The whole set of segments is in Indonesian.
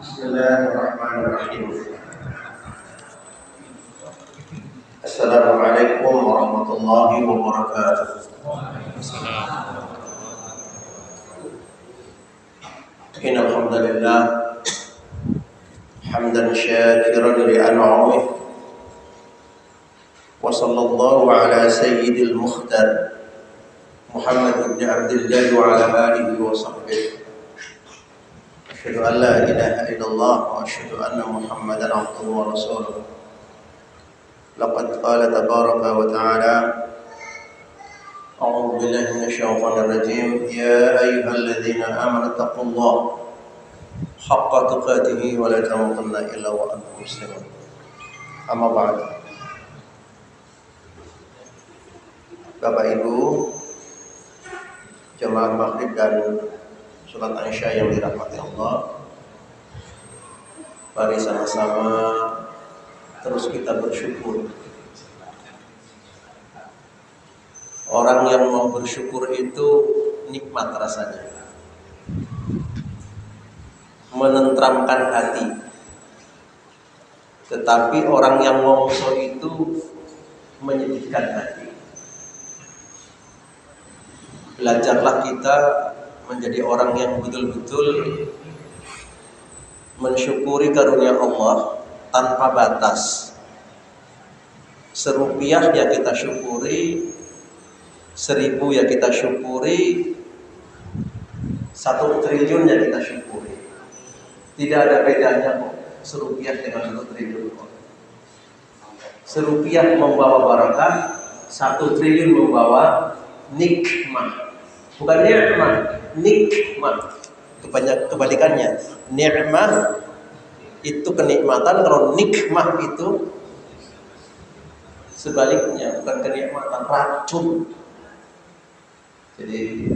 Bismillahirrahmanirrahim. Assalamualaikum warahmatullahi wabarakatuh. Innal hamdalillah hamdan syakiran li an'amihi wa sallallahu ala sayyidil mukhtar Muhammad ibn Abdullah wa ala alihi wa sahbihi. Asyhadu an la ilaha illallah wa asyhadu anna Muhammadan abduhu wa rasuluh. Laqad qala tabaraka wa ta'ala A'udzu billahi minasyaitonir rajim. Ya ayyuhalladzina amanu taqullaha haqqa tuqatih wa la tamutunna illa wa antum muslimun. Amma ba'd. Bapak Ibu jemaah maghrib dan salat Isya yang dirahmati Allah, mari sama-sama terus kita bersyukur. Orang yang mau bersyukur itu nikmat rasanya, menenteramkan hati. Tetapi orang yang ngomso itu menyedihkan hati. Belajarlah kita menjadi orang yang betul-betul mensyukuri karunia Allah tanpa batas. Serupiah ya kita syukuri, 1000 ya kita syukuri, 1 triliun ya kita syukuri. Tidak ada bedanya kok serupiah dengan 1 triliun kok. Serupiah membawa barakah, 1 triliun membawa nikmat. Bukan nikmat, nikmat. Kebalikannya, nikmat itu kenikmatan, kalau nikmah itu sebaliknya, bukan kenikmatan, racun. Jadi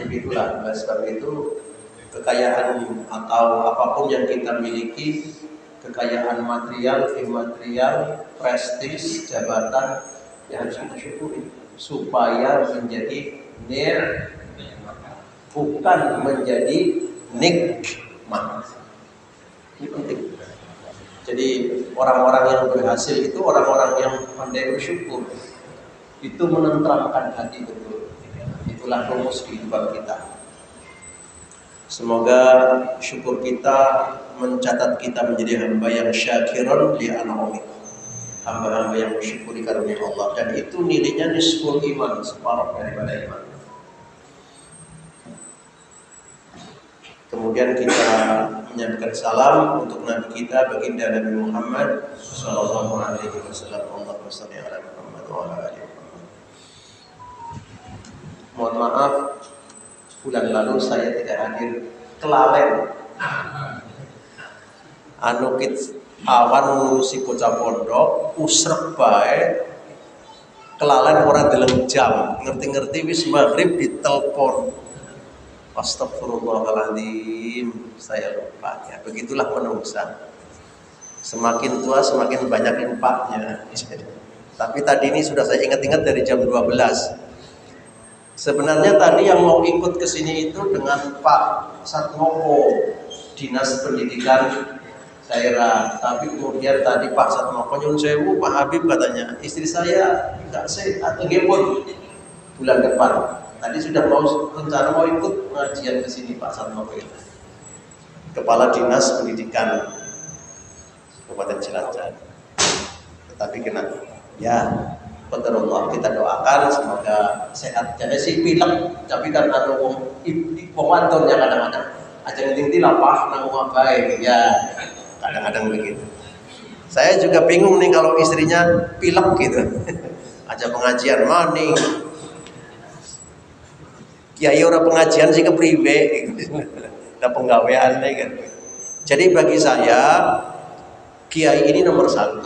begitulah. Sebab itu kekayaan atau apapun yang kita miliki, kekayaan material, imaterial, prestis, jabatan, ya harus kita syukuri supaya menjadi bukan menjadi nikmat. Ini penting. Jadi orang-orang yang berhasil itu orang-orang yang pandai bersyukur. Itu menenteramkan hati betul. Itulah rumus kehidupan kita. Semoga syukur kita mencatat kita menjadi hamba yang syakirun li an'ami. Hamba-hamba yang bersyukuri karunia Allah, dan itu nilainya nisful iman, separuh daripada iman. Kemudian kita menyampaikan salam untuk Nabi kita, baginda Nabi Muhammad sallallahu alaihi wasallam. Allahumma shalli ala Muhammad wa ala ali Muhammad. Mohon maaf, bulan lalu saya tidak hadir, kelalen. Awan ngurusi bocah pondok, usrep bae, kelalen ora deleng jam, ngerti-ngerti wis maghrib ditelepon. Astagfirullahaladzim, saya lupa ya. Begitulah manusia. Semakin tua semakin banyak impaknya. Tapi tadi ini sudah saya ingat-ingat dari jam 12. Sebenarnya tadi yang mau ikut ke sini itu dengan Pak Satmoko, Dinas Pendidikan daerah. Tapi kemudian tadi Pak Satmoko nyun sewu, Pak Habib katanya istri saya tidak sehat, ngepon bulan depan. Tadi sudah rencana mau ikut pengajian ke sini Pak Satmoko itu, Kepala Dinas Pendidikan Kabupaten Cilacap. Tetapi kena ya, qadarullah, kita doakan semoga sehat. Jadi si pilek, tapi kan ada wong wadon yang kadang-kadang aja nginti lapah nang baik ya, kadang-kadang begitu. Saya juga bingung nih kalau istrinya pilek gitu. Aja pengajian maning. Kiai ora pengajian sih kepriwe, ada penggawean kan. Jadi bagi saya kiai ini nomor 1,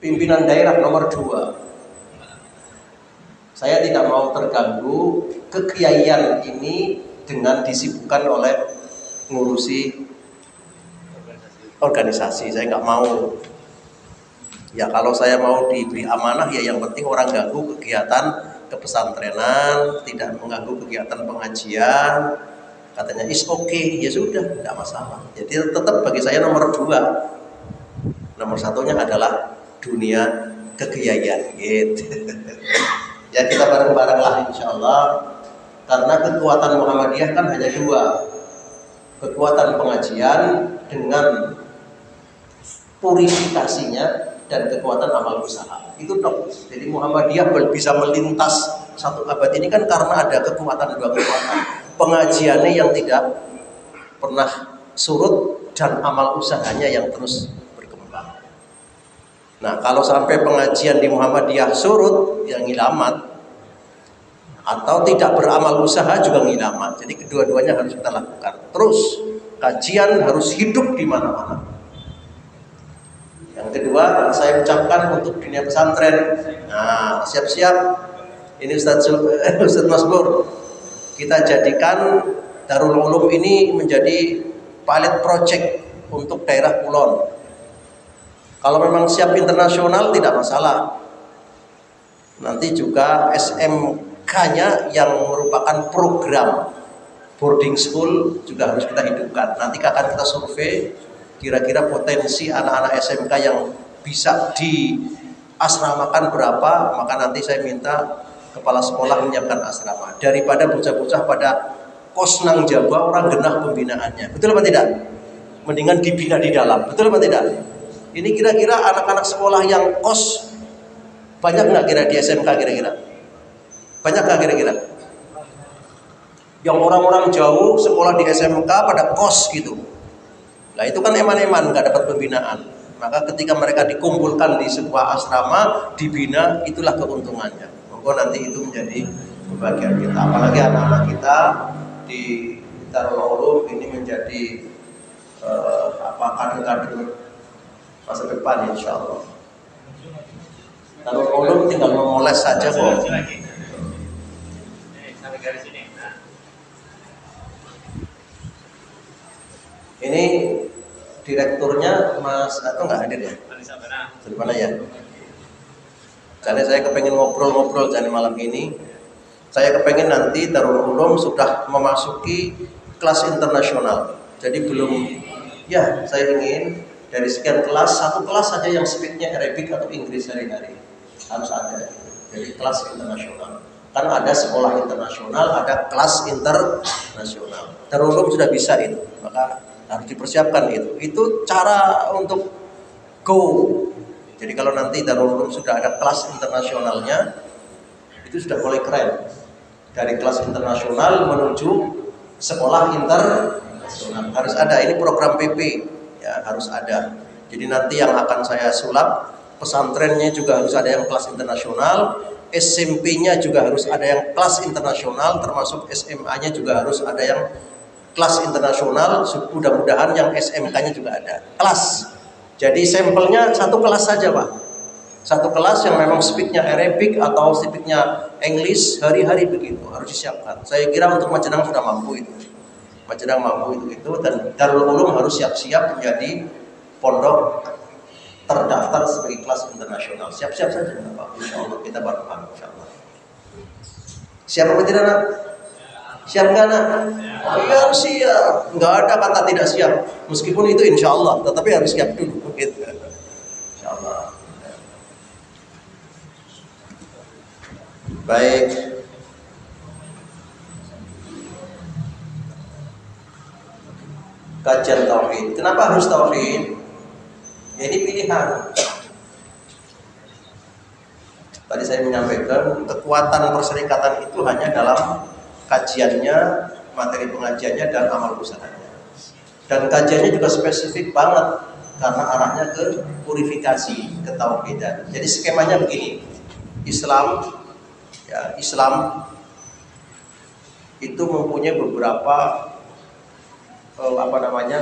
pimpinan daerah nomor 2. Saya tidak mau terganggu kekiaian ini dengan disibukkan oleh ngurusi organisasi. Saya nggak mau. Ya kalau saya mau diberi amanah ya yang penting orang ganggu kegiatan kepesantrenan, tidak mengganggu kegiatan pengajian, Katanya is okay, ya sudah, tidak masalah. Jadi tetap bagi saya nomor 2. Nomor 1-nya adalah dunia kegayaan gitu. Ya kita bareng-bareng lah insya Allah. Karena kekuatan Muhammadiyah kan hanya 2. Kekuatan pengajian dengan purifikasinya dan kekuatan amal usaha. Itu dok. Jadi Muhammadiyah bisa melintas 1 abad ini kan karena ada kekuatan 2 kekuatan. Pengajiannya yang tidak pernah surut dan amal usahanya yang terus berkembang. Nah, kalau sampai pengajian di Muhammadiyah surut, yang ngilamat, atau tidak beramal usaha juga ngilamat. Jadi kedua-duanya harus kita lakukan. Terus kajian harus hidup di mana-mana. Yang kedua, saya ucapkan untuk dunia pesantren. Nah, siap-siap. Ini Ustaz Masbur. Kita jadikan Darul Ulum ini menjadi pilot project untuk daerah Kulon. Kalau memang siap internasional tidak masalah. Nanti juga SMK-nya yang merupakan program boarding school juga harus kita hidupkan. Nanti akan kita survei kira-kira potensi anak-anak SMK yang bisa diasramakan berapa, maka nanti saya minta kepala sekolah menyiapkan asrama. Daripada bocah-bocah pada kos nang Jawa orang genah pembinaannya. Betul apa tidak? Mendingan dibina di dalam. Betul apa tidak? Ini kira-kira anak-anak sekolah yang kos banyak nggak kira di SMK kira-kira? Banyak nggak kira-kira? Yang orang-orang jauh sekolah di SMK pada kos gitu. Nah itu kan eman-eman nggak dapat pembinaan. Maka ketika mereka dikumpulkan di sebuah asrama, dibina, itulah keuntungannya. Maka nanti itu menjadi kebahagiaan kita. Apalagi anak-anak kita di Darul Ulum ini menjadi kader-kader masa depan insya Allah. Darul Ulum tinggal memoles saja kok. Ini direkturnya Mas atau nggak hadir ya? Dari mana ya? Karena saya kepengen ngobrol-ngobrol jadi malam ini. Saya kepengen nanti Darul Ulum sudah memasuki kelas internasional. Jadi belum, ya saya ingin dari sekian kelas, 1 kelas saja yang speaknya Arabic atau Inggris hari-hari. Harus ada. Jadi kelas internasional. Kan ada sekolah internasional, ada kelas internasional. Darul Ulum sudah bisa itu. Maka harus dipersiapkan itu. Itu cara untuk go. Jadi kalau nanti Darul Ulum sudah ada kelas internasionalnya, itu sudah mulai keren. Dari kelas internasional menuju sekolah internasional harus ada. Ini program PP ya, harus ada. Jadi nanti yang akan saya sulap, pesantrennya juga harus ada yang kelas internasional, SMP-nya juga harus ada yang kelas internasional, termasuk SMA-nya juga harus ada yang kelas internasional. Mudah-mudahan yang SMK-nya juga ada kelas. Jadi sampelnya 1 kelas saja Pak. 1 kelas yang memang speaknya Arabic atau speaknya English, hari-hari begitu harus disiapkan. Saya kira untuk Majenang sudah mampu itu. Majenang mampu itu dan Darul Ulum harus siap-siap menjadi pondok terdaftar sebagai kelas internasional. Siap-siap saja Pak. Insya Allah kita bareng insya Allah. Siap apa tidak nak? Siap nggak nak? Oh iya harus siap. Nggak ada kata tidak siap. Meskipun itu insya Allah, tetapi harus siap dulu. Gitu. Insya Allah. Baik. Kajian tauhid. Kenapa harus tauhid? Ini pilihan. Tadi saya menyampaikan kekuatan perserikatan itu hanya dalam kajiannya, materi pengajiannya dan amal usahanya. Dan kajiannya juga spesifik banget karena arahnya ke purifikasi, ke tauhidan. Jadi skemanya begini. Islam itu mempunyai beberapa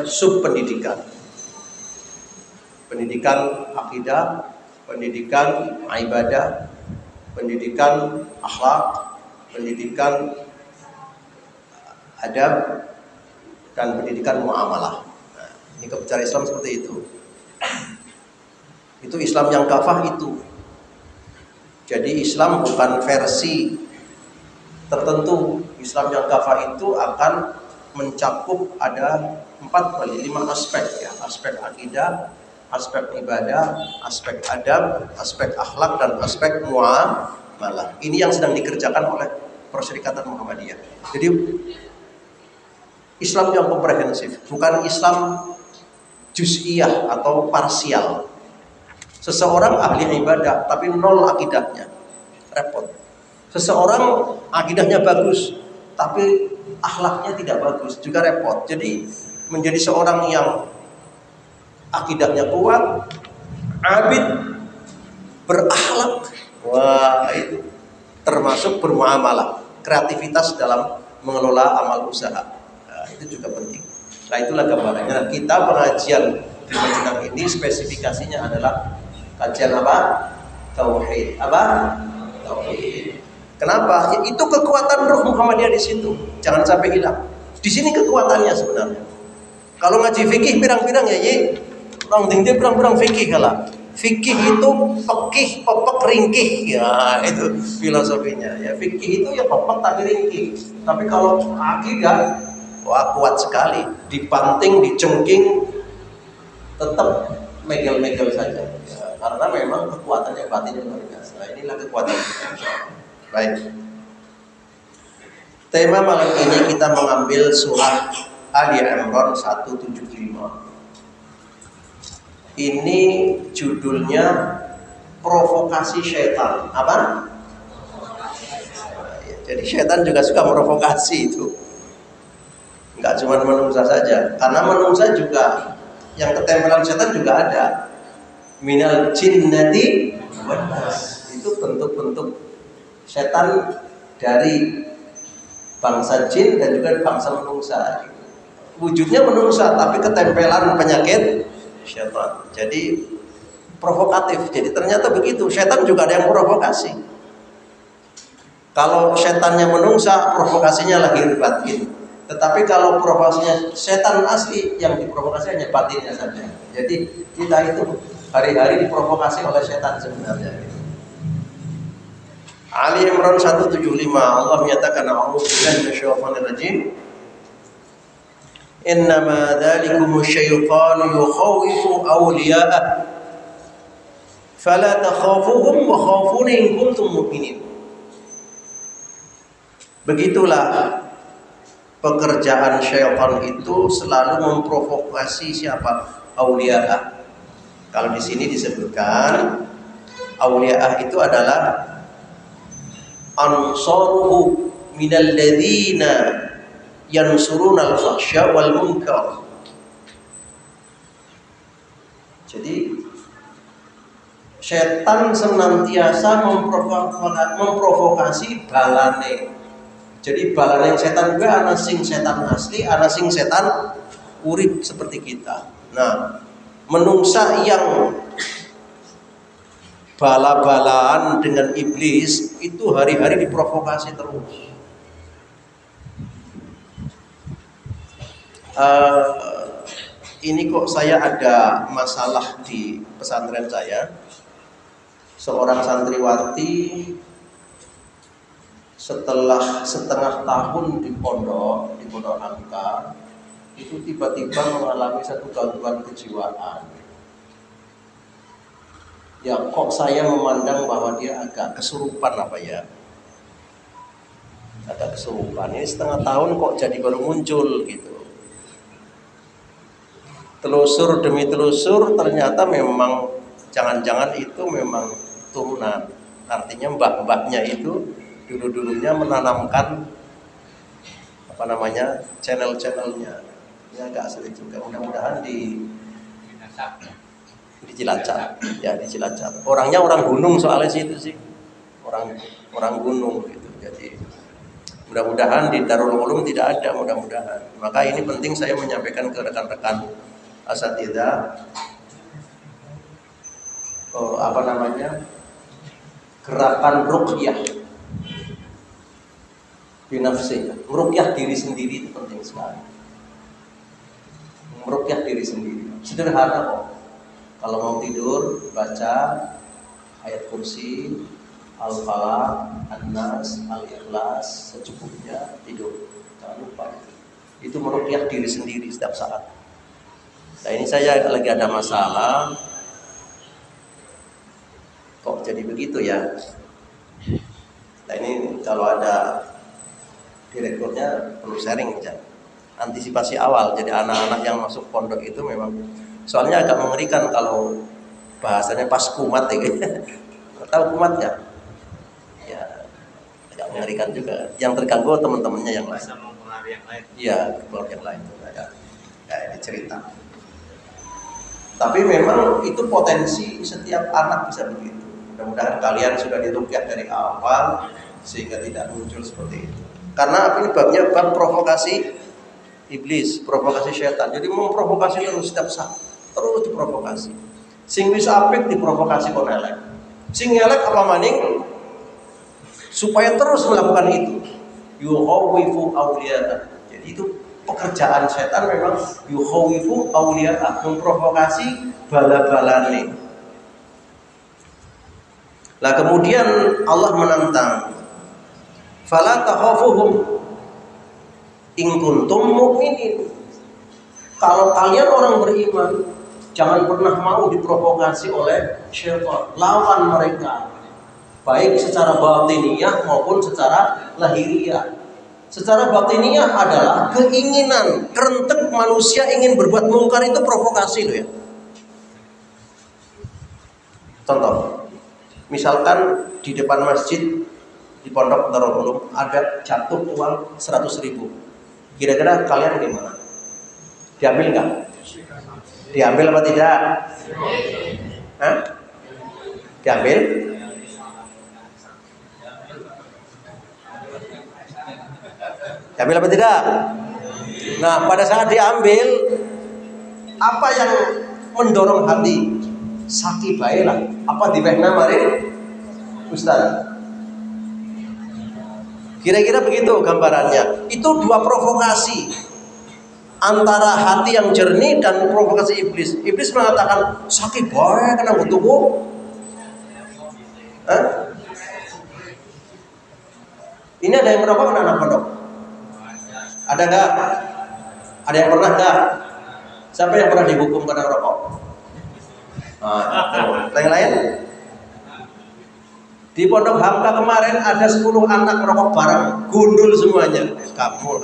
sub pendidikan. Pendidikan akidah, pendidikan ibadah, pendidikan akhlak, pendidikan adab, dan pendidikan muamalah. Nah, ini kebicaraan Islam seperti itu. Itu Islam yang kafah itu. Jadi Islam bukan versi tertentu. Islam yang kafah itu akan mencakup ada 5 aspek ya, aspek akidah, aspek ibadah, aspek adab, aspek akhlak, dan aspek muamalah. Ini yang sedang dikerjakan oleh Perserikatan Muhammadiyah. Jadi Islam yang komprehensif, bukan Islam juz'iyah atau parsial. Seseorang ahli ibadah tapi nol akidahnya, repot. Seseorang akidahnya bagus tapi akhlaknya tidak bagus, juga repot. Jadi menjadi seorang yang akidahnya kuat, abid, berakhlak, wah itu termasuk bermuamalah, kreativitas dalam mengelola amal usaha. Nah, itu juga penting. Nah, itulah gambarannya. Nah, kita pengajian di Madinah ini spesifikasinya adalah kajian apa? Tauhid. Apa? Tauhid. Kenapa? Ya, itu kekuatan Ruh Muhammadiyah di situ. Jangan sampai hilang. Di sini kekuatannya sebenarnya. Kalau ngaji fikih pirang-pirang ya, orang tinggi pirang-pirang fikih kalah. Fikih itu pekih, pepek, ringkih. Ya, itu filosofinya. Ya, fikih itu ya pepek tapi ringkih. Tapi kalau akidah, wah kuat sekali. Dibanting, dicengking, tetap megel-megel saja. Ya, karena memang kekuatannya batinnya luar biasa. Nah, inilah kekuatan kita. Baik. Tema malam ini kita mengambil surah Ali Imran 175. Ini judulnya provokasi syaitan. Apa? Jadi syaitan juga suka provokasi itu. Enggak cuma manusia saja, karena manusia juga yang ketempelan syaitan juga ada. Minal jinnati wan nas. Itu bentuk-bentuk setan dari bangsa jin dan juga bangsa manusia. Wujudnya manusia tapi ketempelan penyakit syaitan. Jadi provokatif. Jadi ternyata begitu. Syaitan juga ada yang provokasi. Kalau setannya manusia, provokasinya lahir batin. Tetapi kalau provokasinya setan asli, yang diprovokasi hanya batinnya saja. Jadi kita itu hari-hari diprovokasi oleh setan sebenarnya. Ali Imran 175, Allah menyatakan a'udzubillahi minasyaitonir rajim. Innama dzalikumu syaitanu yukhawifu awliya'ah fala takhafuhum wa khafuni in kuntum mu'minin. Begitulah pekerjaan syaitan itu, selalu memprovokasi siapa? Awliya'ah. Kalau di sini disebutkan awliya'ah itu adalah ansaruhu minal ladzina yansuruna al-fahsya wal munkar. Jadi setan senantiasa memprovokasi balane. Jadi balane setan gue ana sing setan asli, ana sing setan urip seperti kita. Nah, menungsa yang bala-balaan dengan iblis itu hari-hari diprovokasi terus. Ini kok saya ada masalah di pesantren saya. Seorang santriwati setelah setengah tahun di pondok Angka itu tiba-tiba mengalami satu gangguan kejiwaan. Ya kok saya memandang bahwa dia agak kesurupan apa ya, agak kesurupan. Ini setengah tahun kok jadi baru muncul gitu. Telusur demi telusur ternyata memang jangan-jangan itu memang turunan. Artinya mbak-mbaknya itu dulu-dulunya menanamkan apa namanya channel-channelnya. Ini agak sulit juga. Mudah-mudahan di Cilacap, ya di Cilacap. Orangnya orang gunung soalnya situ sih, orang gunung gitu. Jadi mudah-mudahan di Darul Ulum tidak ada, mudah-mudahan. Maka ini penting saya menyampaikan ke rekan-rekan asatidzah, apa namanya, gerakan ruqyah binafsi, meruqyah diri sendiri itu penting sekali. Meruqyah diri sendiri, sederhana kok. Kalau mau tidur, baca ayat kursi, Al-Falaq, An-Nas, Al-Ikhlas secukupnya, tidur. Jangan lupa itu. Itu meruqyah diri sendiri setiap saat. Nah ini saya lagi ada masalah, kok jadi begitu ya. Nah ini kalau ada direkturnya perlu sharing ya. Antisipasi awal. Jadi anak-anak yang masuk pondok itu memang soalnya agak mengerikan kalau bahasanya pas kumat ya. Tahu kumat nggak? Ya agak mengerikan juga. Yang terganggu teman-temannya yang lain. Bisa mempengaruhi yang lain. Iya, mempengaruhi yang lain. Ya ini cerita. Tapi memang itu potensi setiap anak bisa begitu. Mudah-mudahan kalian sudah diruqyah dari awal sehingga tidak muncul seperti itu. Karena ini babnya bab provokasi iblis, provokasi syaitan. Jadi memprovokasi terus setiap saat, terus diprovokasi. Sing wis apik diprovokasi kon elek. Sing elek apa maning supaya terus melakukan itu. Yuhawifu awliya. Jadi itu pekerjaan setan memang yuhawifu awliya, memprovokasi bala-balane. Lah kemudian Allah menantang, fala takhafuhum in kuntum mu'minin. Kalau kalian orang beriman, jangan pernah mau diprovokasi oleh syaitan. Lawan mereka, baik secara batiniyah maupun secara lahiriah. Secara batiniyah adalah keinginan kerentek manusia ingin berbuat mungkar, itu provokasi loh ya. Contoh, misalkan di depan masjid di Pondok Darul Ulum ada jatuh uang 100.000. Kira-kira kalian gimana? Diambil nggak? Diambil apa tidak? Hah? Diambil? Diambil apa tidak? Nah, pada saat diambil, apa yang mendorong hati? Sakit bae lah. Apa dibehna mari? Ustaz. Kira-kira begitu gambarannya. Itu dua provokasi antara hati yang jernih dan provokasi iblis. Iblis mengatakan sakit bae kena butuhku. Ini ada yang merokok anak pondok? Ada nggak? Ada yang pernah nggak? Siapa yang pernah dihukum karena rokok? Yang lain? Di Pondok Hamka kemarin ada 10 anak merokok bareng, gundul semuanya. Kamu.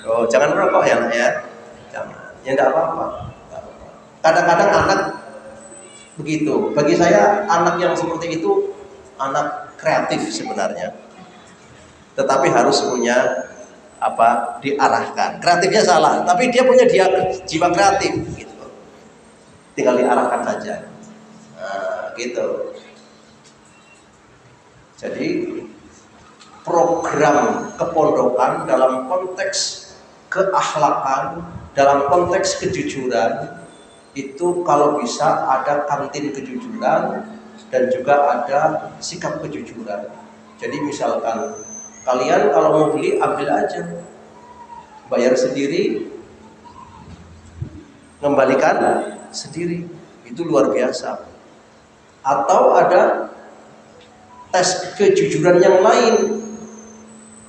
Oh, jangan merokok ya, nak ya. Jangan. Ya enggak apa-apa. Kadang-kadang anak begitu. Bagi saya anak yang seperti itu anak kreatif sebenarnya. Tetapi harus punya diarahkan. Kreatifnya salah, tapi dia punya jiwa kreatif gitu. Tinggal diarahkan saja. Nah, gitu. Jadi program kepondokan dalam konteks keakhlakan, dalam konteks kejujuran itu kalau bisa ada kantin kejujuran dan juga ada sikap kejujuran. Jadi misalkan kalian kalau mau beli ambil aja, bayar sendiri, mengembalikan sendiri, itu luar biasa. Atau ada tes kejujuran yang lain,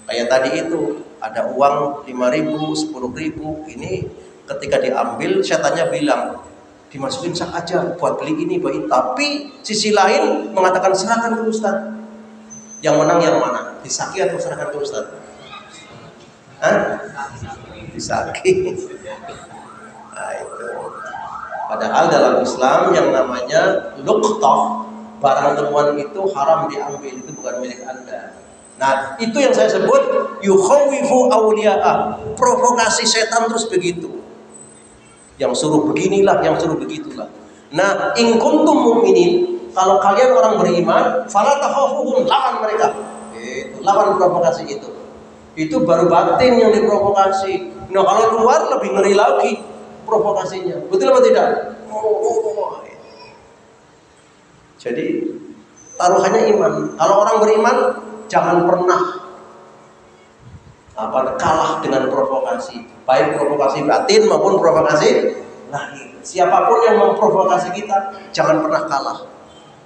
kayak tadi itu ada uang 5.000, 10.000, ini ketika diambil setannya bilang dimasukin sak aja buat beli ini, tapi sisi lain mengatakan serahkan ke Ustaz. Yang menang yang mana? Disaki atau serahkan ke Ustaz? Disaki. Nah itu. Padahal dalam Islam yang namanya luqtah, barang temuan itu haram diambil, itu bukan milik Anda. Nah, itu yang saya sebut yukhawifu awliya'ah, provokasi setan terus begitu. Yang suruh beginilah, yang suruh begitulah. Nah, in kuntum mu'minin, kalau kalian orang beriman, fala takhafuhum, lawan mereka. Itu lawan provokasi itu. Itu baru batin yang diprovokasi. Nah, kalau luar lebih ngeri lagi provokasinya. Betul apa tidak? Jadi taruhannya iman. Kalau orang beriman jangan pernah kalah dengan provokasi, baik provokasi batin maupun provokasi lahir. Siapapun yang memprovokasi kita jangan pernah kalah.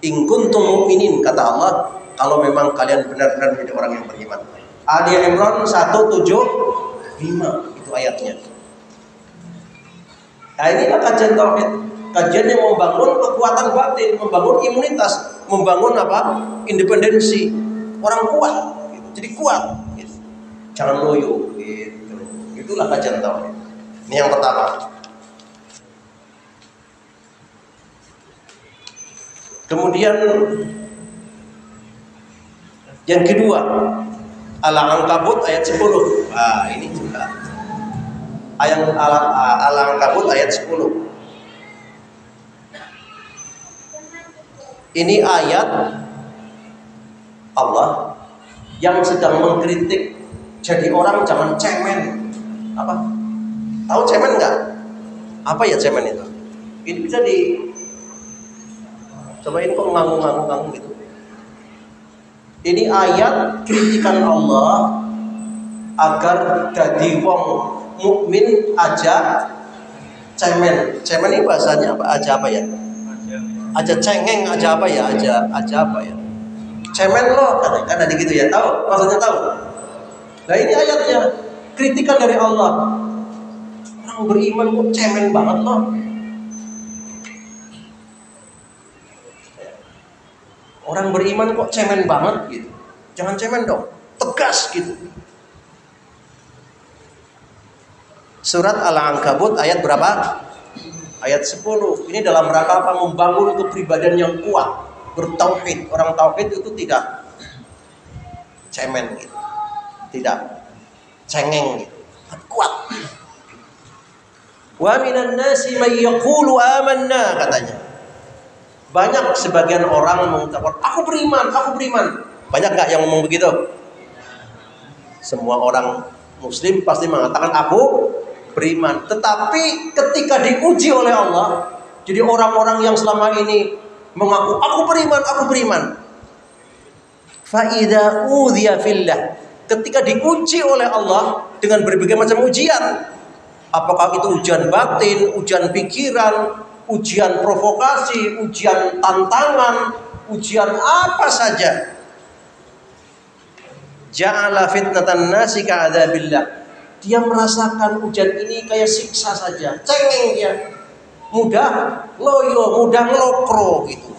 In kuntum mu'minin, kata Allah, kalau memang kalian benar-benar menjadi orang yang beriman. Ali Imran 175. 5 itu ayatnya. Nah inilah kajian tauhid, kajian yang membangun kekuatan batin, membangun imunitas, membangun apa? Independensi. Orang kuat, gitu. Jadi kuat, gitu. Jangan loyo, gitu. Itulah kajian tauhid. Ini yang pertama. Kemudian yang kedua, Al-Ankabut ayat 10. Nah, ini juga. Al-Ankabut ayat 10. Ini ayat Allah yang sedang mengkritik. Jadi orang jangan cemen. Apa? Tahu cemen nggak? Apa ya cemen itu? Ini bisa cobain kok ngangung gitu. Ini ayat kritikan Allah agar jadi wong mukmin aja cemen. Cemen ini bahasanya apa? Aja apa ya? Aja cengeng, aja apa ya? Aja apa ya? Cemen loh, kan ada gitu ya. Tahu? Maksudnya tahu? Nah ini ayatnya kritikan dari Allah. Orang beriman kok cemen banget loh. Orang beriman kok cemen banget gitu. Jangan cemen dong, tegas gitu. Surat Al-Ankabut ayat berapa? Ayat 10. Ini dalam rangka apa? Membangun kepribadian yang kuat, bertauhid. Orang tauhid itu tidak cemen gitu. Tidak cengeng gitu. Kuat. Wa minan nasi may yaqulu amanna, katanya. Banyak sebagian orang mengucapkan aku beriman. Banyak nggak yang ngomong begitu? Semua orang Muslim pasti mengatakan aku beriman. Tetapi ketika diuji oleh Allah, jadi orang-orang yang selama ini mengaku aku beriman. Fa'idha udhiya fillah. Ketika diuji oleh Allah dengan berbagai macam ujian, apakah itu ujian batin, ujian pikiran, ujian provokasi, ujian tantangan, ujian apa saja. Ja'ala fitnatan nasi ka'adzabillah. Dia merasakan ujian ini kayak siksa saja. Cengeng dia. Mudah loyo, mudah ngelokro gitu.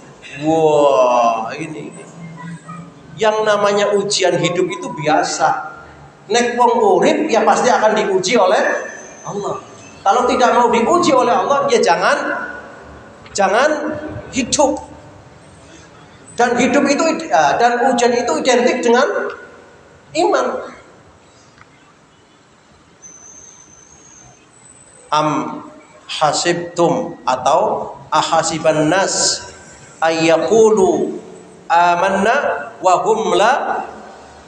Wah, ini. Yang namanya ujian hidup itu biasa. Nek wong urip ya pasti akan diuji oleh Allah. Kalau tidak mau diuji oleh Allah, ya jangan hidup. Dan hidup itu dan ujian itu identik dengan iman. Am hasibtum atau ahasiban nas ayyaqulu amanna wa hum la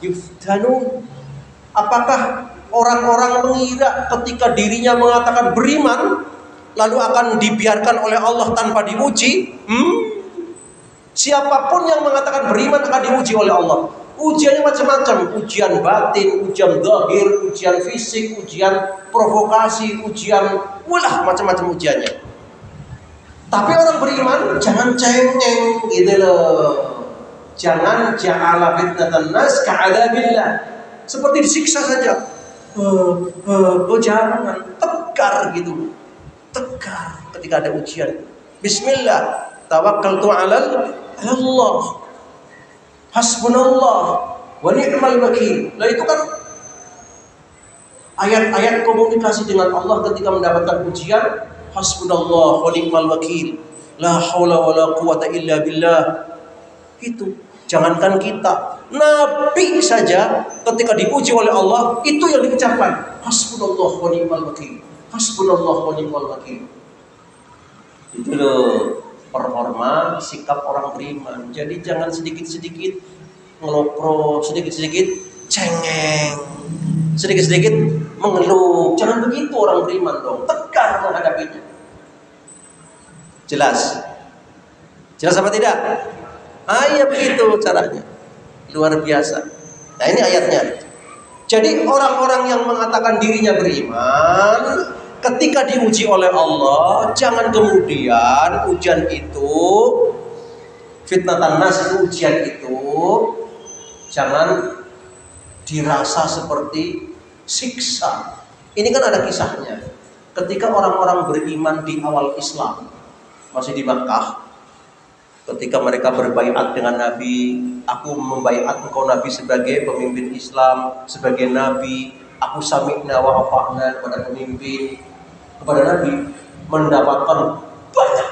yuftanun. Apakah orang-orang mengira ketika dirinya mengatakan beriman lalu akan dibiarkan oleh Allah tanpa diuji? Siapapun yang mengatakan beriman akan diuji oleh Allah. Ujiannya macam-macam, ujian batin, ujian zahir, ujian fisik, ujian provokasi, ujian macam-macam ujiannya. Tapi orang beriman jangan cengeng gitu loh. Jangan ja'ala fitnatan nas ka'adzabillah. Seperti disiksa saja. Jangan tegar gitu. Tegar ketika ada ujian. Bismillah, tawakkaltu 'ala Allah. Hasbunallah wa ni'mal wakil. Nah itu kan ayat-ayat komunikasi dengan Allah ketika mendapatkan ujian. Hasbunallah wa ni'mal wakil. La haula wa la quwata illa billah. Itu jangankan kita, Nabi saja ketika diuji oleh Allah itu yang diucapkan. Hasbunallah wa ni'mal wakil. Hasbunallah wa ni'mal wakil. Itu loh performa sikap orang beriman. Jadi jangan sedikit-sedikit ngelopro, sedikit-sedikit cengeng, sedikit-sedikit mengeluh. Jangan begitu orang beriman dong. Tegar menghadapinya. Jelas? Jelas apa tidak? Ya begitu caranya. Luar biasa. Nah ini ayatnya. Jadi orang-orang yang mengatakan dirinya beriman ketika diuji oleh Allah, jangan kemudian ujian itu, fitnatan nas itu, ujian itu jangan dirasa seperti siksa. Ini kan ada kisahnya. Ketika orang-orang beriman di awal Islam, masih di Makkah, ketika mereka berbaiat dengan Nabi, aku membaiat engkau Nabi sebagai pemimpin Islam, sebagai Nabi, aku sami'na wa ata'na kepada pemimpin, kepada Nabi, mendapatkan banyak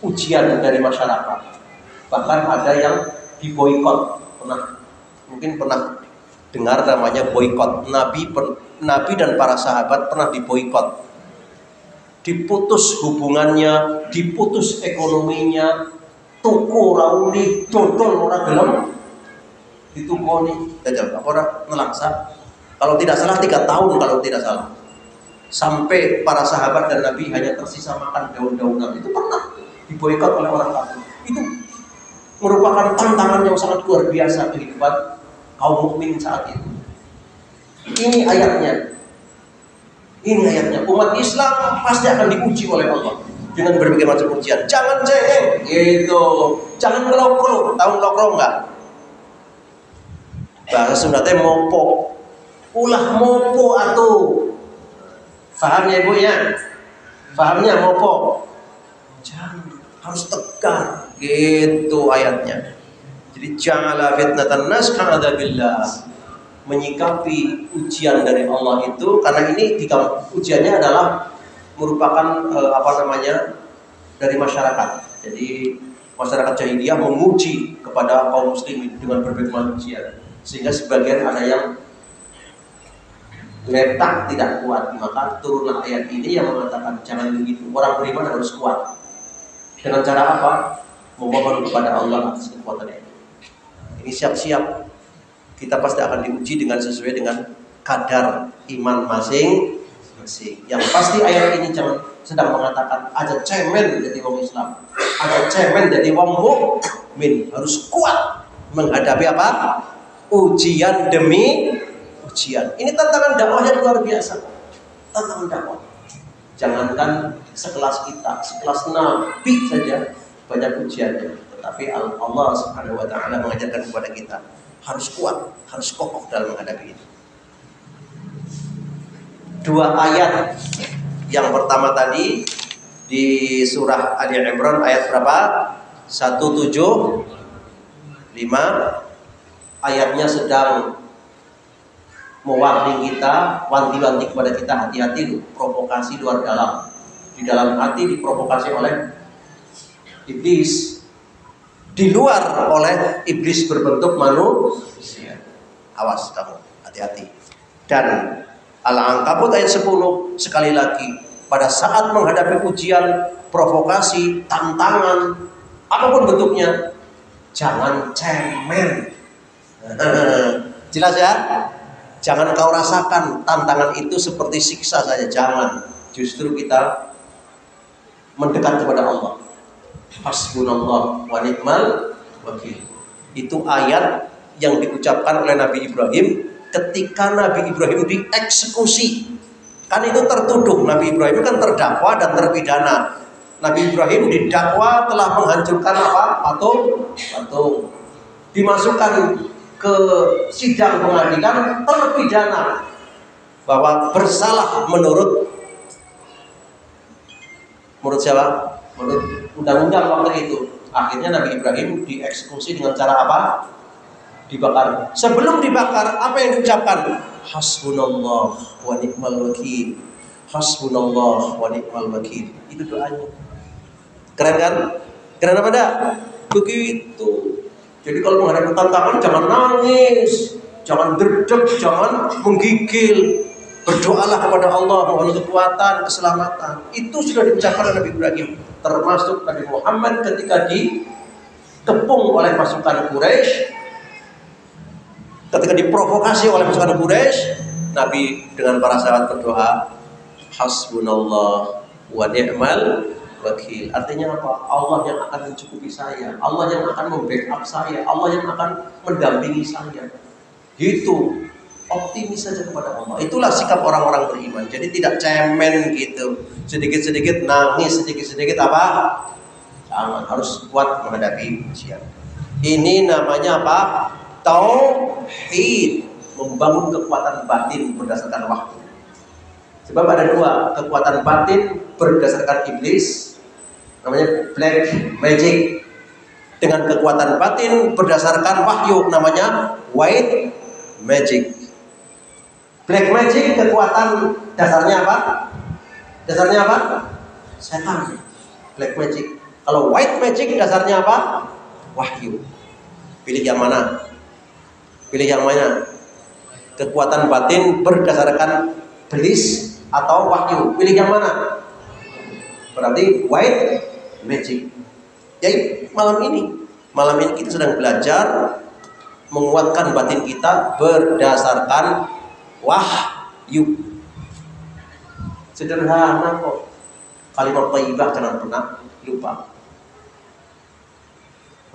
ujian dari masyarakat. Bahkan ada yang diboikot. Mungkin pernah dengar namanya boikot. Nabi dan para sahabat pernah diboikot, diputus hubungannya, diputus ekonominya, tuku rauni, dodol orang gelem, ditukoni, jajal, apa orang nelaksa. Kalau tidak salah 3 tahun kalau tidak salah. Sampai para sahabat dan Nabi hanya tersisa makan daun-daunan. Itu pernah diboikot oleh orang kafir. Itu merupakan tantangan yang sangat luar biasa kehidupan kaum mukmin saat itu. Ini ayatnya. Umat Islam pasti akan diuji oleh Allah dengan berbagai macam ujian. Jangan cengeng, gitu. Jangan ngelokro. Tahu ngelokro enggak? Bahasa Sundanya mopo. Ulah mopo atuh. Paham ya Ibu ya? Pahamnya mopo? Jangan, harus tegar. Gitu ayatnya. Jadi ja'ala fitnatan nas ka'adzabillah. Menyikapi ujian dari Allah itu, karena ini ujiannya adalah merupakan dari masyarakat. Jadi masyarakat jahiliyah menguji kepada kaum muslimin dengan berbagai macam ujian, sehingga sebagian ada yang letak tidak kuat, maka turunlah ayat ini yang mengatakan jangan begitu. Orang beriman harus kuat. Dengan cara apa? Memohon kepada Allah atas kekuatan itu. Ini siap-siap. Kita pasti akan diuji dengan sesuai dengan kadar iman masing-masing. Yang pasti ayat ini sedang mengatakan aja cemen jadi wong Islam, aja cemen jadi wong mukmin, harus kuat menghadapi apa? Ujian demi ujian. Ini tantangan dakwah yang luar biasa. Tantangan dakwah. Jangankan sekelas kita, sekelas Nabi saja banyak ujiannya. Tetapi Allah Subhanahu wa taala mengajarkan kepada kita harus kuat, harus kokoh dalam menghadapi itu. 2 ayat. Yang pertama tadi di surah Ali Imran ayat berapa? 175. Ayatnya sedang mewarning kita, wanti-wanti kepada kita, hati-hati provokasi luar dalam. Di dalam hati diprovokasi oleh iblis, di luar oleh iblis berbentuk manusia. Awas kamu, hati-hati. Dan Al-Ankabut ayat 10 sekali lagi, pada saat menghadapi ujian, provokasi, tantangan, apapun bentuknya, jangan cemen. Jelas ya? Jangan kau rasakan tantangan itu seperti siksa saja, jangan. Justru kita mendekat kepada Allah. Hasbunallah wa ni'mal wakil. Itu ayat yang diucapkan oleh Nabi Ibrahim ketika Nabi Ibrahim dieksekusi. Kan itu tertuduh, Nabi Ibrahim kan terdakwa dan terpidana. Nabi Ibrahim didakwa telah menghancurkan apa? Patung. Dimasukkan ke sidang pengadilan, terpidana bahwa bersalah menurut siapa? Menurut undang-undang waktu itu. Akhirnya Nabi Ibrahim dieksekusi dengan cara apa? Dibakar. Sebelum dibakar, apa yang diucapkan? Hasbunallah wa ni'mal wakil. Hasbunallah wa ni'mal wakil. Itu doanya. Keren kan? Keren apa enggak? Begitu. Jadi kalau menghadapi tantangan jangan nangis, jangan derdek, jangan menggigil. Berdoalah kepada Allah, mohon kekuatan, keselamatan. Itu sudah diucapkan oleh Nabi Ibrahim. Termasuk Nabi Muhammad ketika dikepung oleh pasukan Quraisy, ketika diprovokasi oleh pasukan Quraisy, Nabi dengan para sahabat berdoa, Hasbunallah wa ni'mal wakil. Artinya apa? Allah yang akan mencukupi saya, Allah yang akan membackup saya, Allah yang akan mendampingi saya. Gitu. Optimis saja kepada Allah. Itulah sikap orang-orang beriman. Jadi tidak cemen gitu. Sedikit-sedikit nangis, sedikit-sedikit apa? Jangan, harus kuat menghadapi ujian. Ini namanya apa? Tauhid. membangun kekuatan batin berdasarkan waktu. Sebab ada dua, kekuatan batin berdasarkan iblis, namanya black magic, dengan kekuatan batin berdasarkan wahyu, namanya white magic. Black magic kekuatan dasarnya apa? Dasarnya apa? Setan. Black magic. Kalau white magic dasarnya apa? Wahyu. Pilih yang mana? Pilih yang mana? Kekuatan batin berdasarkan iblis atau wahyu? Pilih yang mana? Berarti white magic. Jadi malam ini kita sedang belajar menguatkan batin kita berdasarkan wahyu. Sederhana kok. Kalimat thayyibah jangan pernah lupa.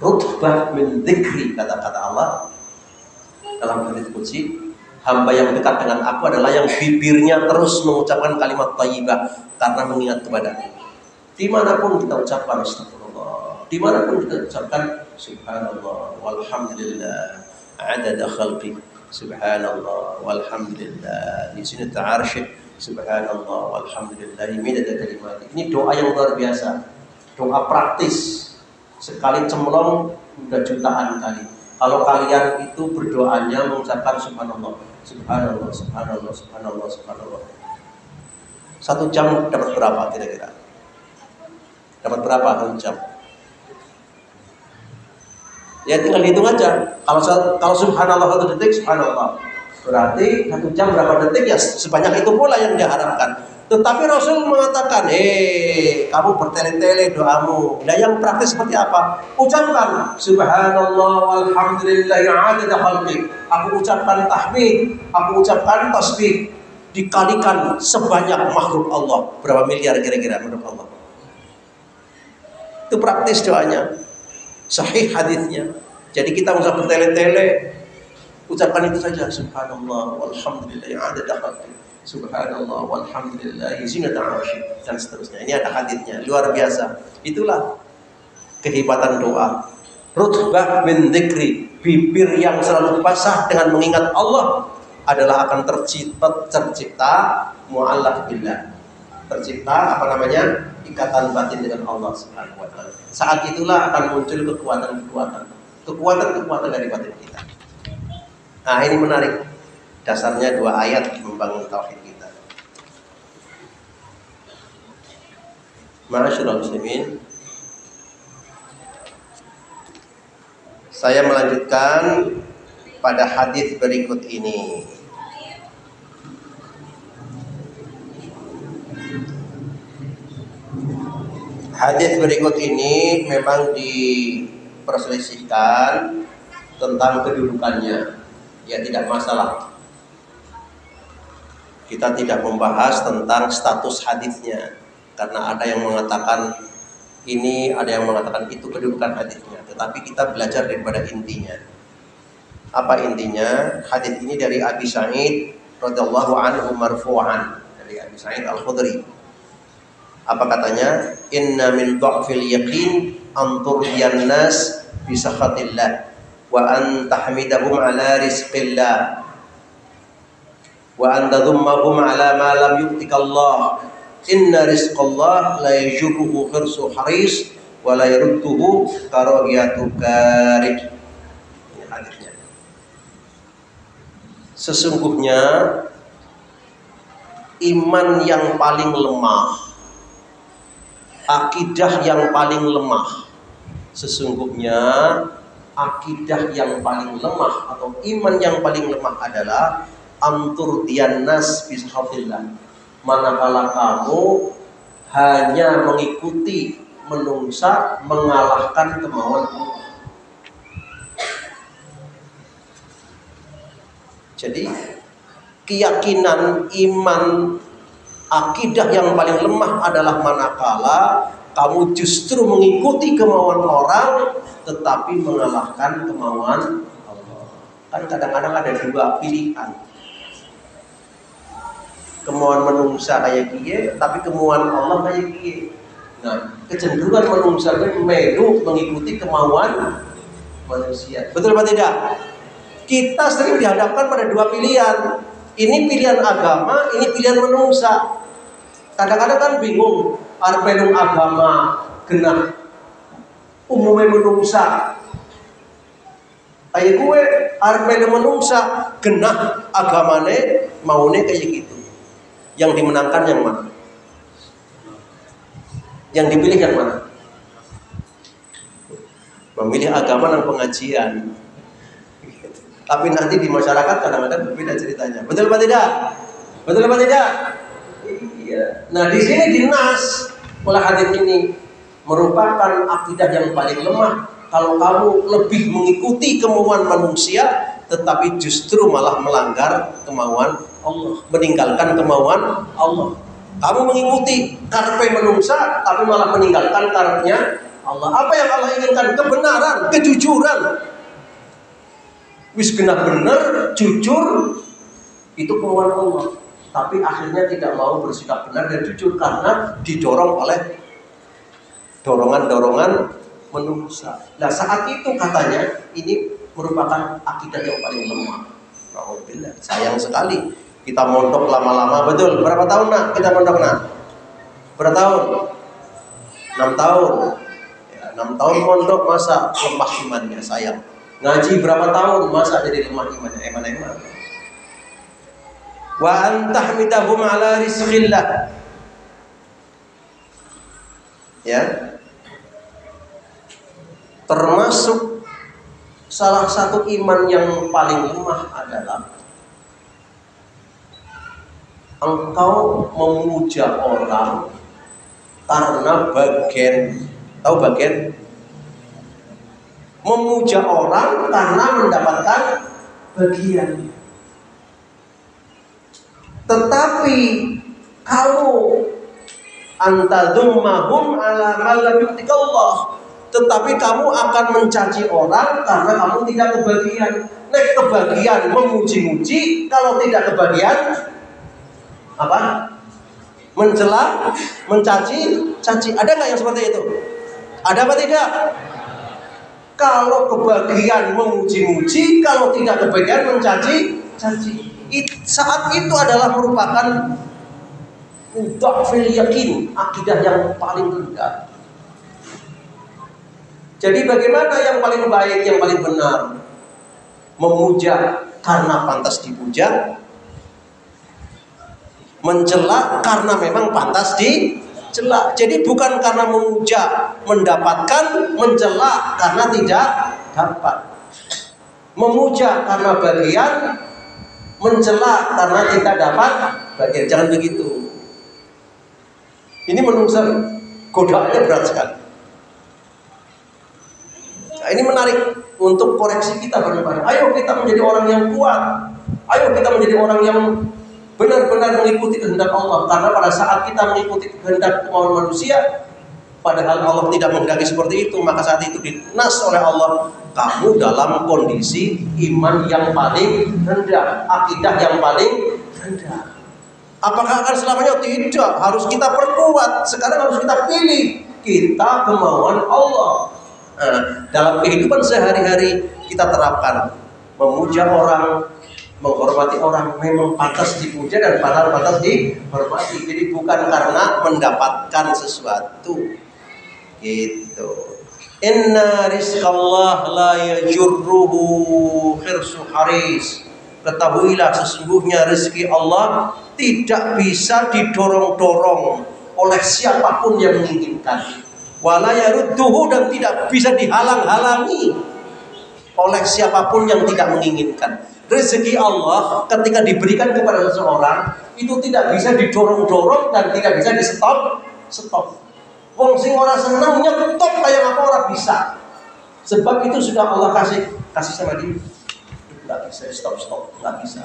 Rutbah min dzikri, kata-kata Allah dalam hadits qudsi, hamba yang dekat dengan aku adalah yang bibirnya terus mengucapkan kalimat thayyibah karena mengingat kepadaku. Dimanapun kita ucapkan astagfirullah, dimanapun kita ucapkan subhanallah walhamdulillah adada khalqi, subhanallah walhamdulillah di sini ta'arsyih, subhanallah walhamdulillah midada kalimat. Ini doa yang luar biasa, doa praktis. Sekali cemplung udah jutaan kali. Kalau kalian itu berdoanya mengucapkan subhanallah, subhanallah, subhanallah, subhanallah, subhanallah, 1 jam dapat berapa kira-kira? Dapat berapa 1 jam? Ya tinggal hitung aja. Kalau subhanallah 1 detik, subhanallah. Berarti 1 jam berapa detik, ya sebanyak itu pula yang diharapkan. Tetapi Rasul mengatakan, kamu bertele-tele doamu. Nah yang praktis seperti apa? Ucapkan subhanallah walhamdulillahi adada khalqi. Aku ucapkan tahmid, aku ucapkan tasbih, dikalikan sebanyak makhluk Allah. Berapa miliar kira-kira makhluk Allah? Itu praktis doanya. Sahih hadisnya. Jadi kita usah bertele-tele, ucapkan itu saja, subhanallah walhamdulillahi adada khalqi, subhanallah walhamdulillah zinata arsy, dan seterusnya. Ini ada hadisnya, luar biasa. Itulah kehebatan doa. Rutbah min dzikri, bibir yang selalu basah dengan mengingat Allah adalah akan tercipta mu'allaq billah. Tercipta apa namanya? Ikatan batin dengan Allah Subhanahu wa taala. Saat itulah akan muncul kekuatan dari batin kita. Nah, ini menarik. Dasarnya 2 ayat membangun tauhid kita. Ma'asyiral muslimin, saya melanjutkan pada hadis berikut ini. Hadis berikut ini memang diperselisihkan tentang kedudukannya. Ya tidak masalah. Kita tidak membahas tentang status hadisnya, karena ada yang mengatakan ini, ada yang mengatakan itu kedudukan hadisnya. Tetapi kita belajar daripada intinya. Apa intinya? Hadis ini dari Abi Sa'id radhiyallahu anhu marfu'an, dari Abi Sa'id Al-Khudri. Apa katanya? Inna min dha'fil yaqin an turdiyan nas bi sakhatillah wa an tahmidahum ala rizqillah wa an tadhummahum ala ma lam yu'tika Allah. Inna rizqallah la yajuruhu khirsu haris wa la yarudduhu karahiyatu karih. Ini hadisnya. Sesungguhnya iman yang paling lemah, akidah yang paling lemah, sesungguhnya akidah yang paling lemah atau iman yang paling lemah adalah antur dianas bishatillah, manakala kamu hanya mengikuti, menungsa, mengalahkan kemauan Allah. Jadi keyakinan, iman, akidah yang paling lemah adalah manakala kamu justru mengikuti kemauan orang tetapi mengalahkan kemauan Allah. Kan kadang-kadang ada 2 pilihan. Kemauan menungsa kayak kiye, tapi kemauan Allah kayak kiye. Nah, kecenderungan menungsa itu melu mengikuti kemauan manusia. Betul apa tidak? Kita sering dihadapkan pada dua pilihan. Ini pilihan agama, ini pilihan menungsa. Kadang-kadang kan bingung, arep melu agama genah umumnya menungsa. Ayo gue arep melu menungsa genah agamane maune kayak gitu. Yang dimenangkan yang mana? Yang dipilih yang mana? Memilih agama dan pengajian. Tapi nanti di masyarakat kadang-kadang berbeda ceritanya. Betul apa tidak? Betul apa tidak? Iya. Nah di sini dinas oleh hadis ini merupakan akidah yang paling lemah. Kalau kamu lebih mengikuti kemauan manusia, tetapi justru malah melanggar kemauan Allah, meninggalkan kemauan Allah. Kamu mengikuti karpe menungsa, tapi malah meninggalkan karepnya Allah. Apa yang Allah inginkan? Kebenaran, kejujuran. Wis genah bener, jujur, itu kemauan Allah. Tapi akhirnya tidak mau bersikap benar dan jujur karena didorong oleh dorongan-dorongan menungsa. Nah saat itu katanya ini merupakan akidah yang paling lemah. Alhamdulillah, sayang sekali kita mondok lama-lama. Betul, berapa tahun nak kita mondok nak? Berapa tahun? 6 tahun ya, 6 tahun mondok masa lemah imannya, sayang. Ngaji berapa tahun masa jadi lemah imannya, eman-eman. Wa antahmidahum ala rizqillah. Ya. Termasuk salah satu iman yang paling lemah adalah engkau memuja orang karena bagian. Tahu bagian? Memuja orang karena mendapatkan bagian. Tetapi kamu antadzummahum ala ma lam yu'tikallah, tetapi kamu akan mencaci orang karena kamu tidak kebagian. Nek kebagian memuji-muji, kalau tidak kebagian apa? Mencela, mencaci, caci. Ada nggak yang seperti itu? Ada apa tidak? Kalau kebagian memuji-muji, kalau tidak kebagian mencaci, caci. Saat itu adalah merupakan dhafil yakin, akidah yang paling rendah. Jadi bagaimana yang paling baik, yang paling benar? Memuja karena pantas dipuja, mencela karena memang pantas dicela. Jadi bukan karena memuja mendapatkan, mencela karena tidak dapat. Memuja karena bagian, mencela karena tidak dapat bagian. Jangan begitu. Ini menungsa, godaannya berat sekali. Nah, ini menarik untuk koreksi kita bareng-bareng. Ayo kita menjadi orang yang kuat. Ayo kita menjadi orang yang benar-benar mengikuti kehendak Allah. Karena pada saat kita mengikuti kehendak kemauan manusia, padahal Allah tidak menghendaki seperti itu, maka saat itu dinas oleh Allah, kamu dalam kondisi iman yang paling rendah, akidah yang paling rendah. Apakah akan selamanya? Tidak. Harus kita perkuat. Sekarang harus kita pilih. Kita kemauan Allah. Nah, dalam kehidupan sehari-hari kita terapkan memuja orang, menghormati orang, memang pantas dipuja dan pantas dihormati. Jadi bukan karena mendapatkan sesuatu. Gitu. Inna rizqallah la yajurruhu khirsu haris. Ketahuilah sesungguhnya rezeki Allah tidak bisa didorong-dorong oleh siapapun yang menginginkan. Wala yarudduhu, dan tidak bisa dihalang-halangi oleh siapapun yang tidak menginginkan. Rezeki Allah ketika diberikan kepada seseorang itu tidak bisa didorong-dorong dan tidak bisa di-stop. Wong sing ora seneng nyetop kayak apa ora bisa. Sebab itu sudah Allah kasih sama dia. Enggak bisa stop, enggak bisa.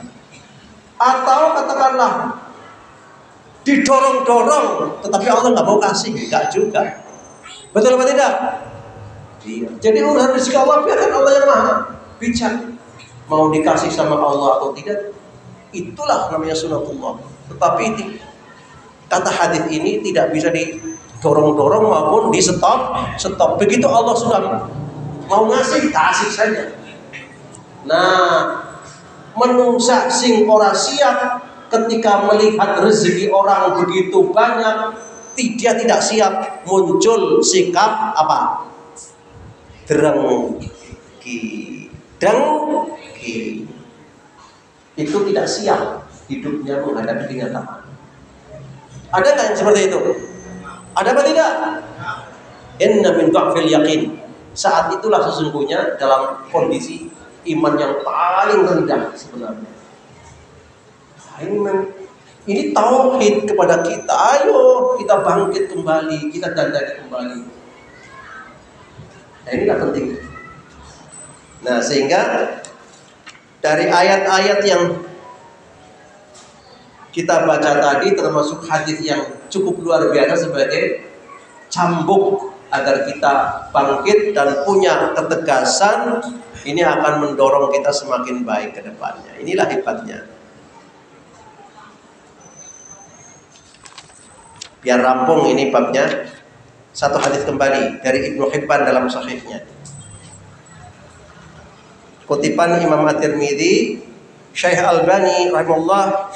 Atau katakanlah didorong-dorong tetapi Allah nggak mau kasih, enggak juga. Betul apa tidak? Iya. Jadi urusan rezeki Allah biarkan Allah yang maha bijak. Mau dikasih sama Allah atau tidak, itulah namanya sunatullah. Tetapi kata hadis ini tidak bisa didorong-dorong maupun di stop. Begitu Allah sudah mau ngasih, kasih saja. Nah, menungsa sing ora siap ketika melihat rezeki orang begitu banyak, dia tidak siap, muncul sikap apa? Drengki. Dengki. Itu tidak siap hidupnya menghadapi kenyataan. Ada nggak yang seperti itu? Ada apa tidak? Inna min dha'fil yakin. Saat itulah sesungguhnya dalam kondisi iman yang paling rendah sebenarnya. Ini tauhid kepada kita. Ayo kita bangkit kembali, kita dandani kembali. Nah, inilah penting. Nah, sehingga dari ayat-ayat yang kita baca tadi, termasuk hadis yang cukup luar biasa sebagai cambuk agar kita bangkit dan punya ketegasan, ini akan mendorong kita semakin baik ke depannya. Inilah hebatnya. Biar rampung ini babnya, satu hadis kembali dari Ibnu Hibban dalam sahihnya. Kutipan Imam At-Tirmidzi, Syekh Albani rahimahullah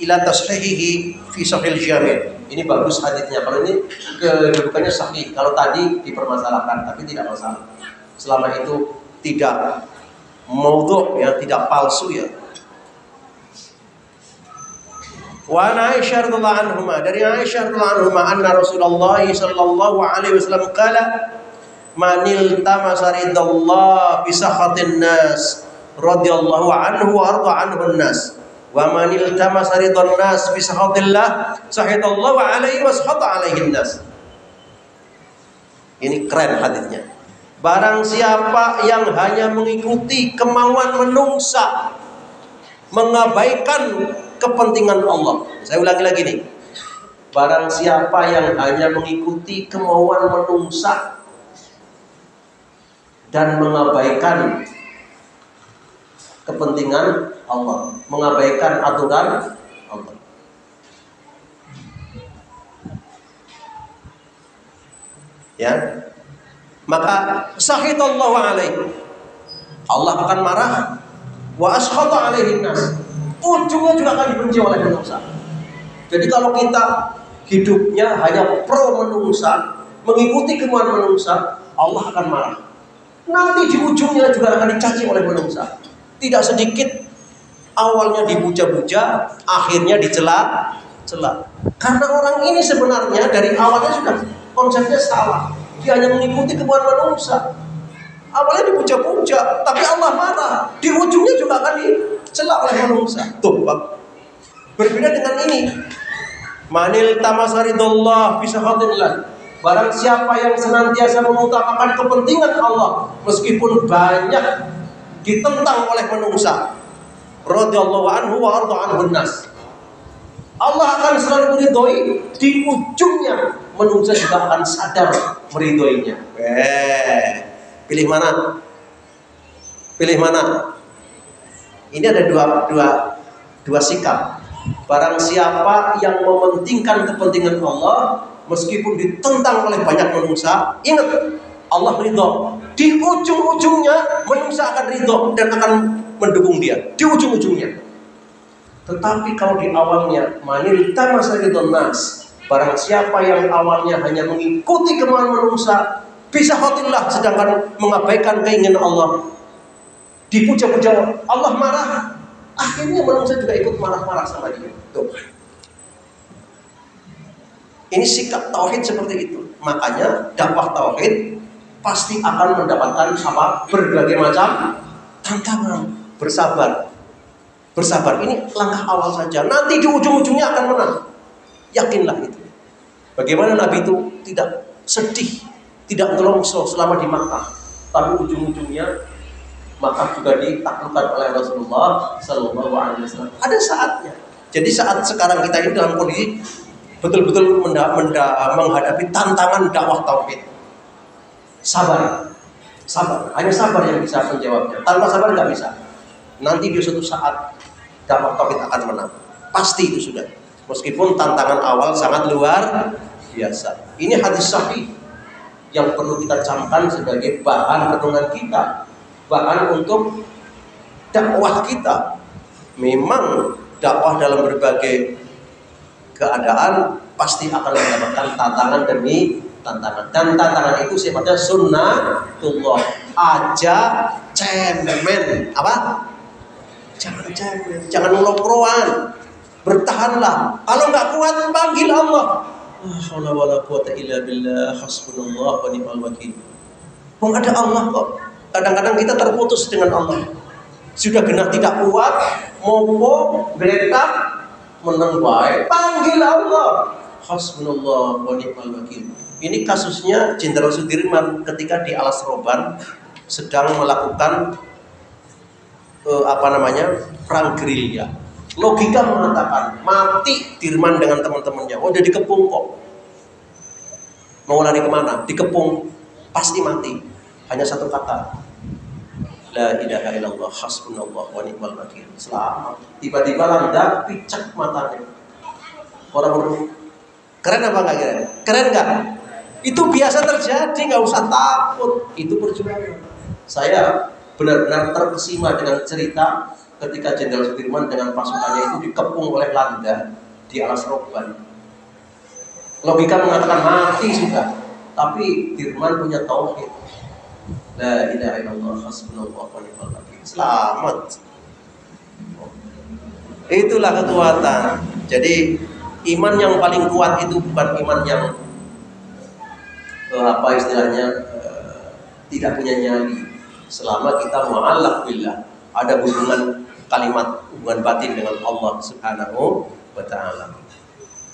ila tashihihi fi Sahih Jami'. Ini bagus hadisnya. Kalau ini kedudukannya sahih. Kalau tadi dipermasalahkan, tapi tidak masalah. Selama itu tidak maudhu' ya, tidak palsu ya. Wa Aisyah radhiyallahu anha, dari Aisyah radhiyallahu anha, anna Rasulullah sallallahu alaihi wasallam qala manil tamasa ridallah bi sakhatin nas radhiyallahu anhu wa arda anhu nas wa manil tamasa ridan nas bi sakhatillah sahidallahu alaihi wa sahata alaihi nas. Ini keren hadisnya. Barang siapa yang hanya mengikuti kemauan menungsa, mengabaikan kepentingan Allah. Saya ulangi lagi nih. Barang siapa yang hanya mengikuti kemauan menungsa dan mengabaikan kepentingan Allah, mengabaikan aturan Allah. Ya. Maka sahitallahu alaihi. Allah akan marah, wa askhata alaihi nas. Ujungnya juga akan dibenci oleh menungsa. Jadi kalau kita hidupnya hanya pro menungsa, mengikuti kemauan menungsa, Allah akan marah. Nanti di ujungnya juga akan dicaci oleh menungsa. Tidak sedikit awalnya dipuja-puja, akhirnya dicela. Karena orang ini sebenarnya dari awalnya sudah konsepnya salah. Dia hanya mengikuti kemauan menungsa. Awalnya dipuja-puja, tapi Allah marah. Di ujungnya juga akan dicela oleh menungsa. Tuh, Pak. Berbeda dengan ini. Manil tamasaridullah bisakhatillah. Barang siapa yang senantiasa mengutamakan kepentingan Allah meskipun banyak ditentang oleh menungsa, radhiyallahu anhu wa arda anhu nas. Allah akan selalu meridhoi, di ujungnya menungsa juga akan sadar meridhoinya. Pilih mana? Pilih mana? Ini ada dua sikap. Barang siapa yang mementingkan kepentingan Allah meskipun ditentang oleh banyak menungsa, ingat Allah ridho. Di ujung-ujungnya menungsa akan ridho dan akan mendukung dia. Di ujung-ujungnya. Tetapi kalau di awalnya manil tamasaridun nas, barang siapa yang awalnya hanya mengikuti kemauan menungsa, bisa khotillah, sedangkan mengabaikan keinginan Allah, dipuja-puja Allah marah, akhirnya manusia juga ikut marah-marah sama dia. Tuh. Ini sikap tauhid seperti itu. Makanya dakwah tauhid pasti akan mendapatkan apa? Berbagai macam tantangan. Bersabar. Ini langkah awal saja. Nanti di ujung-ujungnya akan menang. Yakinlah itu. Bagaimana Nabi itu tidak sedih, tidak gelongso selama di Makkah, tapi ujung-ujungnya Makkah juga ditaklukkan oleh Rasulullah Sallallahu Alaihi Wasallam. Ada saatnya. Jadi saat sekarang kita ini dalam kondisi betul-betul menghadapi tantangan dakwah tauhid. Sabar. Hanya sabar yang bisa menjawabnya. Tanpa sabar nggak bisa. Nanti di suatu saat dakwah tauhid akan menang. Pasti itu sudah. Meskipun tantangan awal sangat luar biasa. Ini hadis sahih yang perlu kita camkan sebagai bahan renungan kita. Bahkan untuk dakwah kita. Memang dakwah dalam berbagai keadaan pasti akan mendapatkan tantangan demi tantangan, dan tantangan itu sifatnya sunnatullah. Aja cemen, apa? Jangan cemen, jangan ulok-ulokan. Bertahanlah. Kalau nggak kuat, panggil Allah. La wala quwata illa billah, hasbunallah wa ni'mal wakil. Ada Allah kok. Kadang-kadang kita terputus dengan Allah. Sudah genah tidak kuat, mopo, geletak, menang baik, panggil Allah. Hasbunallah wa ni'mal wakil. Ini kasusnya Jenderal Sudirman ketika di Alas Roban sedang melakukan perang gerilya. Logika mengatakan mati Dirman dengan teman-temannya. Oh, udah dikepung kok. Mau lari kemana? Dikepung, pasti mati. Hanya satu kata, la ilaha illallah, hasbunallah wa ni'mal wakil. Selamat. Tiba-tiba landak, picak matanya. Orang baru, keren apa enggak keren? Keren enggak? Itu biasa terjadi, nggak usah takut. Itu perjuangan. Saya benar-benar terkesima dengan cerita ketika Jenderal Sudirman dengan pasukannya itu dikepung oleh Landa di Alas Roban. Logika mengatakan mati sudah, tapi Dirman punya tauhid. La ilaha illallah, hasbunallah wa ni'mal wakil. Selamat. Itulah kekuatan. Jadi iman yang paling kuat itu bukan iman yang tidak punya nyali. Selama kita mu'allaq billah, ada hubungan hubungan batin dengan Allah Subhanahu wa ta'ala.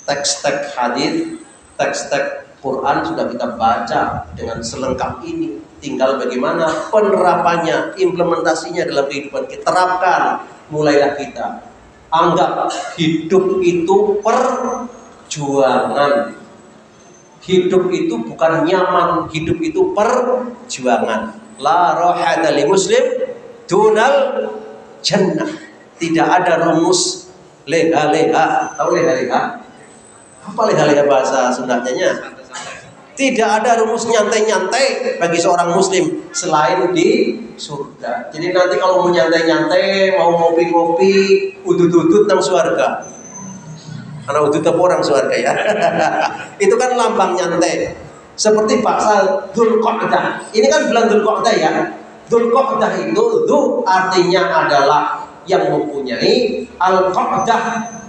Teks-teks hadis, teks-teks Quran sudah kita baca dengan selengkap ini. Tinggal bagaimana penerapannya, implementasinya dalam kehidupan kita. Terapkan, mulailah kita. Anggap hidup itu perjuangan. Hidup itu bukan nyaman, hidup itu perjuangan. La rohata li muslim dunal jannah. Tidak ada rumus leha-leha. Tahu leha-leha? Apa leha-leha bahasa Sundanya? Tidak ada rumus nyantai-nyantai bagi seorang muslim selain di surga. Jadi nanti kalau mau nyantai-nyantai, mau ngopi-ngopi, udut-udut nang surga. Karena udut apa orang surga ya. Itu kan lambang nyantai. Seperti bahasa Dzulqa'dah. Ini kan bulan Dzulqa'dah ya. Dzulqa'dah itu artinya adalah yang mempunyai, Al-Qa'dah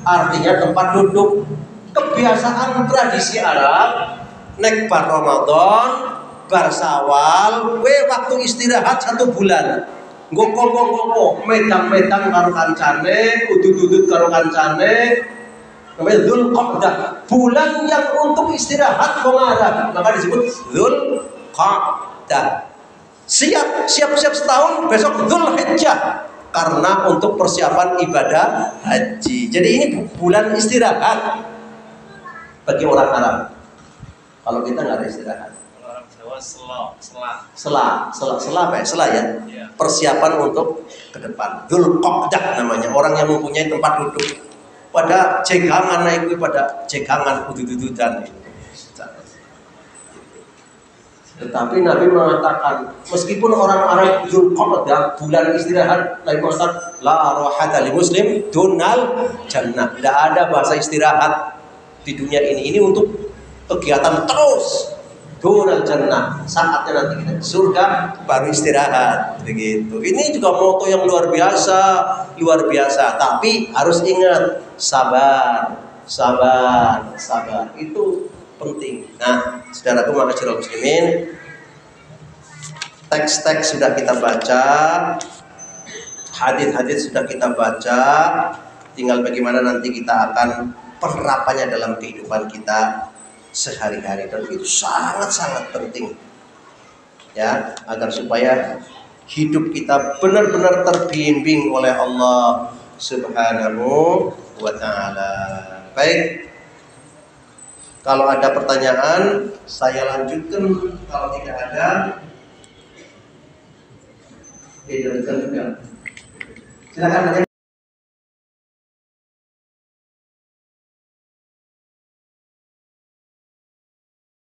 artinya tempat duduk. Kebiasaan tradisi Arab, nek bar Ramadan, bar Syawal, waktu istirahat 1 bulan. Ngoko-ngoko, medang-medang karo kancane, udut-udut karo kancane. Namanya Dzulqa'dah, bulan yang untuk istirahat mengarah, maka disebut Dzulqa'dah. Siap-siap setahun, besok Dzulhijjah, karena untuk persiapan ibadah haji. Jadi ini bulan istirahat bagi orang Arab. Kalau kita nggak ada istirahat. Orang Jawa Sela ya. Persiapan untuk ke depan. Dzulqa'dah namanya, orang yang mempunyai tempat duduk. Pada jegangan naik pada jegangan udut-udutan. Tetapi Nabi mengatakan, meskipun orang Arab Dzulqa'dah bulan istirahat, Nabi mengatakan la rohata li muslim dunal jannah. Tidak ada bahasa istirahat di dunia ini. Ini untuk kegiatan terus. Dunal jannah, saatnya nanti kita surga baru istirahat begitu. Ini juga moto yang luar biasa. Tapi harus ingat, sabar itu penting. Nah, saudaraku ma'asyiral muslimin, teks-teks sudah kita baca, hadis-hadis sudah kita baca, tinggal bagaimana nanti kita akan penerapannya dalam kehidupan kita sehari-hari, dan itu sangat-sangat penting ya, agar supaya hidup kita benar-benar terbimbing oleh Allah Subhanahu wa ta'ala. Baik, kalau ada pertanyaan saya lanjutkan, kalau tidak ada silakan.